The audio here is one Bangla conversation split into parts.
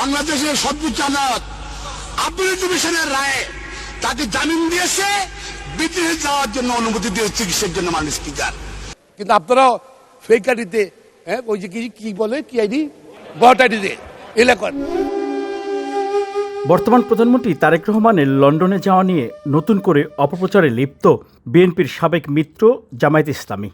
বাংলাদেশের সর্বোচ্চ আদালত আপিল ডিভিশনের রায়ে তাকে জামিন দিয়েছে, বিদেশে যাওয়ার জন্য অনুমতি দিয়েছে চিকিৎসার জন্য মাননীয় স্পিকার। কিন্তু আপনারা ফেক আইডিতে ওই যে কি বলে কি আইডি বট আইডিতে এলাকার। বর্তমান প্রধানমন্ত্রী তারেক রহমানের লন্ডনে যাওয়া নিয়ে নতুন করে অপপ্রচারে লিপ্ত বিএনপির সাবেক মিত্র জামায়াত ইসলামী।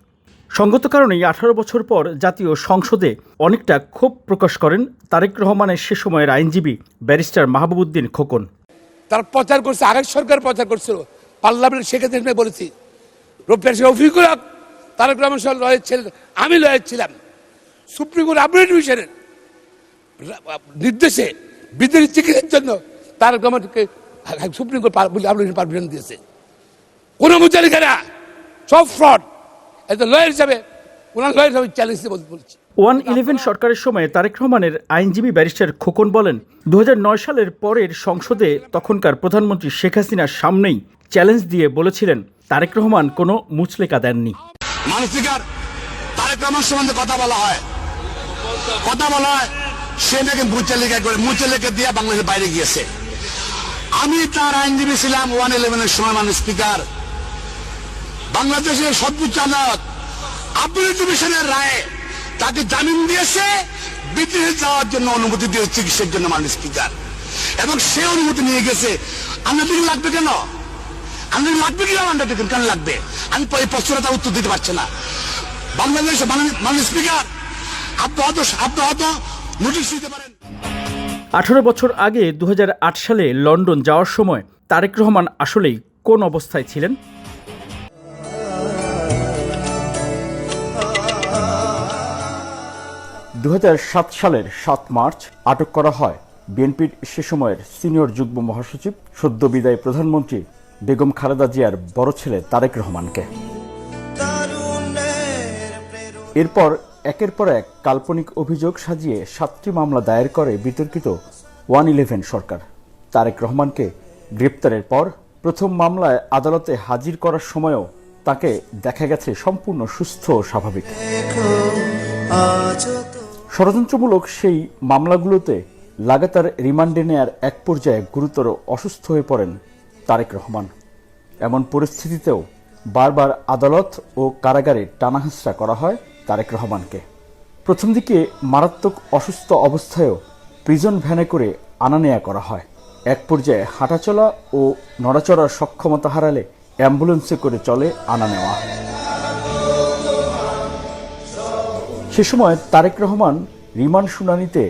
সঙ্গত কারণেই 18 বছর পর জাতীয় সংসদে অনেকটা ক্ষোভ প্রকাশ করেন তারেক রহমানের সে সময়ের আইনজীবী ব্যারিস্টার মাহবুবউদ্দিন খোকন। তার প্রচার করছে, আগের সরকার প্রচার করছিল, পার্লামেন্ট শেখ হাসিনা বলেছি, রফিকুল হক তারেক রহমান সাহেব লয়ের ছিলেন, আমি লয়ের ছিলাম। সুপ্রিম কোর্ট আপিল ডিভিশনের নির্দেশে বিদেশি চিকিৎসার জন্য তারেক রহমানকে সুপ্রিম কোর্ট পারমিশন দিয়েছে। কোন মুচালিকা না, সব ফ্রড। এত লয়ার হিসাবে ওনার লয়ার হিসাবে চ্যালেঞ্জ বলছি। 111 সরকারের সময় তারেক রহমানের আইনজীবী ব্যারিস্টার খোকন বলেন, 2009 সালের পরের সংসদে তখনকার প্রধানমন্ত্রী শেখ হাসিনার সামনেই চ্যালেঞ্জ দিয়ে বলেছিলেন তারেক রহমান কোনো মুচলেকা দেননি। মানসিকার তারেক রহমান সম্বন্ধে কথা বলা হয়, সে নাকি মুচলেকা দিয়ে বাংলাদেশের বাইরে গিয়েছে। আমি তার আইনজীবী ছিলাম 111 সময় মাননীয় স্পিকার। বাংলাদেশের সর্বোচ্চ আদালত আপিল ডিভিশনের রায়ে তাকে জামিন দিয়েছে, বিদেশে যাওয়ার জন্য অনুমতি দিয়েছে চিকিৎসার জন্য মাননীয় স্পিকার। এবং সে অনুমতি নিয়ে গেছে। আন্ডারটেকিং লাগবে কেন? আন্ডারটেকিং লাগবে কি? আন্ডারটেকিং কেন লাগবে? আমি এই প্রশ্নটা তার উত্তর দিতে পারছি না। বাংলাদেশ মাননীয় স্পিকার, আপনি হয়তো নোটিশ দিতে পারেন। 18 বছর আগে 2008 সালে লন্ডন যাওয়ার সময় তারেক রহমান আসলেই কোন অবস্থায় ছিলেন? সালের 7 মার্চ আটক করা হয় বিএনপির সে সময়ের সিনিয়র যুগ্ম মহাসচিব, সদ্য বিদায়ী প্রধানমন্ত্রী বেগম খালেদা জিয়ার বড় ছেলে তারেক রহমানকে। এরপর একের পর এক কাল্পনিক অভিযোগ সাজিয়ে 7টি মামলা দায়ের করে বিতর্কিত 111 সরকার। তারেক রহমানকে গ্রেপ্তারের পর প্রথম মামলায় আদালতে হাজির করার সময়ও তাকে দেখা গেছে সম্পূর্ণ সুস্থ ও স্বাভাবিক। ষড়যন্ত্রমূলক সেই মামলাগুলোতে লাগাতার রিমান্ডে নেয়ার এক পর্যায়ে গুরুতর অসুস্থ হয়ে পড়েন তারেক রহমান। এমন পরিস্থিতিতেও বারবার আদালত ও কারাগারে টানাহেঁচড়া করা হয় তারেক রহমানকে। প্রথম দিকে মারাত্মক অসুস্থ অবস্থায়ও প্রিজন ভ্যানে করে আনা নেয়া করা হয়। এক পর্যায়ে হাঁটাচলা ও নড়াচড়ার সক্ষমতা হারালে অ্যাম্বুলেন্সে করে চলে আনা নেওয়া। সে সময় তারেক রহমান রিমান্ড শুনানিতে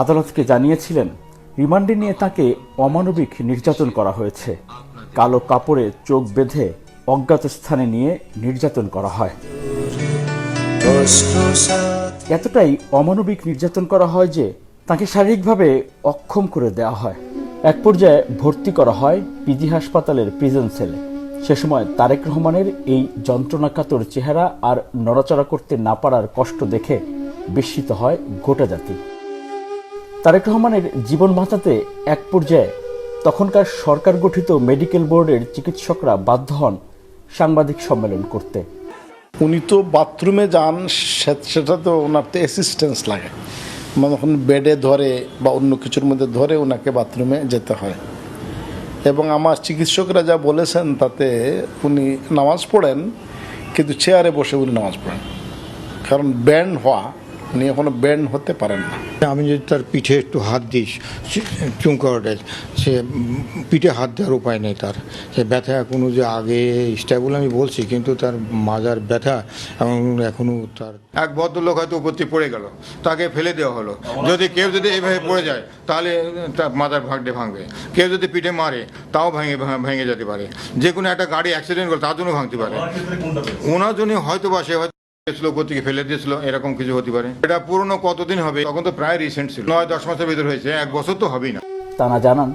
আদালতকে জানিয়েছিলেন, রিমান্ডে নিয়ে তাকে অমানবিক নির্যাতন করা হয়েছে। কালো কাপড়ে চোখ বেঁধে অজ্ঞাত স্থানে নিয়ে নির্যাতন করা হয়। এতটাই অমানবিক নির্যাতন করা হয় যে তাকে শারীরিকভাবে অক্ষম করে দেওয়া হয়। এক পর্যায়ে ভর্তি করা হয় পিজি হাসপাতালের প্রিজন সেলে। সে সময় তারেক রহমানের এই যন্ত্রণাকাতর চেহারা আর নড়াচড়া করতে না পারার কষ্ট দেখে বিস্মিত হয় গোটা জাতি। তারেক রহমানের জীবন বাঁচাতে এক পর্যায়ে তখনকার সরকার গঠিত মেডিকেল বোর্ডের চিকিৎসকরা বাধ্য হন সাংবাদিক সম্মেলন করতে। উনি তো বাথরুমে যান, সেটা তো ওনার তো অ্যাসিস্ট্যান্স লাগে, যখন বেডে ধরে বা অন্য কিছুর মধ্যে ধরে ওনাকে বাথরুমে যেতে হয়। এবং আমার চিকিৎসকরা যা বলেছেন তাতে উনি নামাজ পড়েন, কিন্তু চেয়ারে বসে উনি নামাজ পড়েন, কারণ ব্যান্ড হওয়া, উনি এখনো ব্যান্ড হতে পারেন না। আমি যদি তার পিঠে একটু হাত দিই, চুমকা ওঠে, সে পিঠে হাত দেওয়ার উপায় নেই তার। সে ব্যথা এখনও যে আগে স্টেবল আমি বলছি, কিন্তু তার মাজার ব্যথা এবং এখনও তার। এক ভদ্রলোক হয়তো উপর থেকে পড়ে গেল, তাকে ফেলে দেওয়া হলো। যদি কেউ যদি এইভাবে পড়ে যায় তাহলে তার মাজার ভাঙবে। কেউ যদি পিঠে মারে তাও ভেঙে যেতে পারে। যে কোনো একটা গাড়ি অ্যাক্সিডেন্ট করলে তার জন্য ভাঙতে পারে। ওনার জন্য হয়তো বা সে উপর থেকে ফেলে দিয়েছিল, এরকম কিছু হতে পারে। এটা পুরনো কতদিন হবে? তখন তো প্রায় রিসেন্ট ছিল, 9-10 মাসের ভিতর হয়েছে, 1 বছর তো হবেই না। তারা জানান,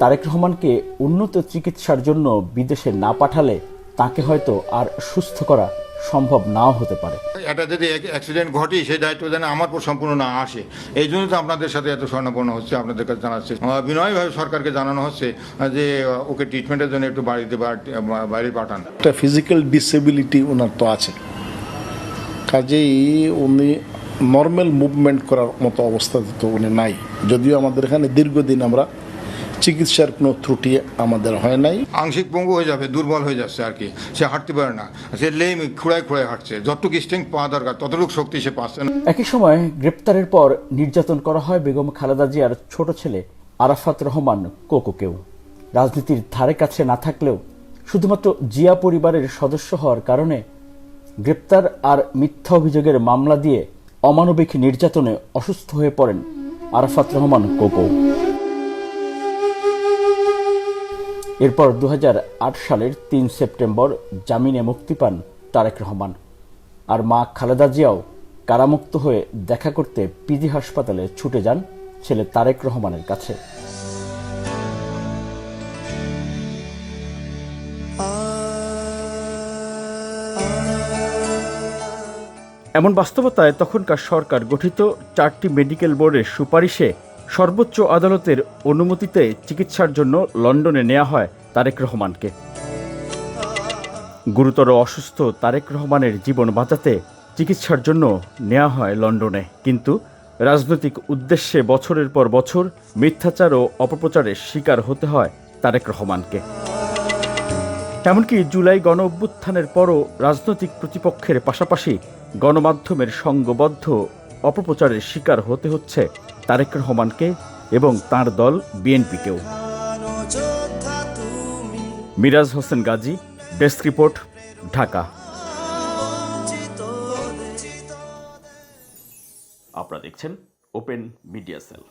তারেক রহমানকে উন্নত চিকিৎসার জন্য বিদেশে না পাঠালে তাকে হয়তো আর সুস্থ করা সম্ভব নাও হতে পারে। এটা যদি অ্যাক্সিডেন্ট ঘটে সেই দায়িত্ব যেন আমার উপর সম্পূর্ণ না আসে, এই জন্য তো আপনাদের সাথে এত স্বর্ণপূর্ণ হচ্ছে, আপনাদের কাছে জানাচ্ছে। বিনয়ভাবে সরকারকে জানানো হচ্ছে যে ওকে ট্রিটমেন্টের জন্য একটু বাইরে পাঠান। একটা ফিজিক্যাল ডিসেবিলিটি ওনার তো আছে, কাজেই উনি নর্মাল মুভমেন্ট করার মতো অবস্থাতে তো উনি নাই। যদিও আমাদের এখানে দীর্ঘদিন আমরা চিকিৎসার কোনো ত্রুটি আমাদের হয় নাই। আংশিক পঙ্গু হয়ে যাবে, দুর্বল হয়ে যাচ্ছে আর কি, সে হাঁটতে পারে না, সে লেম খুঁড়ায় খুঁড়ায় হাঁটছে, যতটুকু স্ট্রেংথ পাওয়া দরকার ততটুকু শক্তি সে পাচ্ছে না। একই সময় গ্রেপ্তারের পর নির্যাতন করা হয় বেগম খালেদা জিয়ার ছোট ছেলে আরাফাত রহমান কোকোকেও। রাজনীতির ধারে কাছে না থাকলেও শুধুমাত্র জিয়া পরিবারের সদস্য হওয়ার কারণে গ্রেপ্তার আর মিথ্যা অভিযোগের মামলা দিয়ে অমানবিক নির্যাতনে অসুস্থ হয়ে পড়েন আরাফাত রহমান কোকো। এরপর 2008 সালের 3 সেপ্টেম্বর জামিনে মুক্তি পান তারেক রহমান। আর মা খালেদা জিয়াও কারামুক্ত হয়ে দেখা করতে পিজি হাসপাতালে ছুটে যান ছেলে তারেক রহমানের কাছে। এমন বাস্তবতায় তখনকার সরকার গঠিত 4টি মেডিকেল বোর্ডের সুপারিশে সর্বোচ্চ আদালতের অনুমতিতে চিকিৎসার জন্য লন্ডনে নেওয়া হয় তারেক রহমানকে। গুরুতর অসুস্থ তারেক রহমানের জীবন বাঁচাতে চিকিৎসার জন্য নেওয়া হয় লন্ডনে, কিন্তু রাজনৈতিক উদ্দেশ্যে বছরের পর বছর মিথ্যাচার ও অপপ্রচারের শিকার হতে হয় তারেক রহমানকে। এমনকি জুলাই গণ অভ্যুত্থানের পরও রাজনৈতিক প্রতিপক্ষের পাশাপাশি গণমাধ্যমের সংঘবদ্ধ অপপ্রচারের শিকার হতে হচ্ছে তারেক রহমানকে এবং তার দল বিএনপিকেও। Miraj Hossain Gazi, desk report, Dhaka. আপনারা দেখছেন ওপেন মিডিয়া সেল।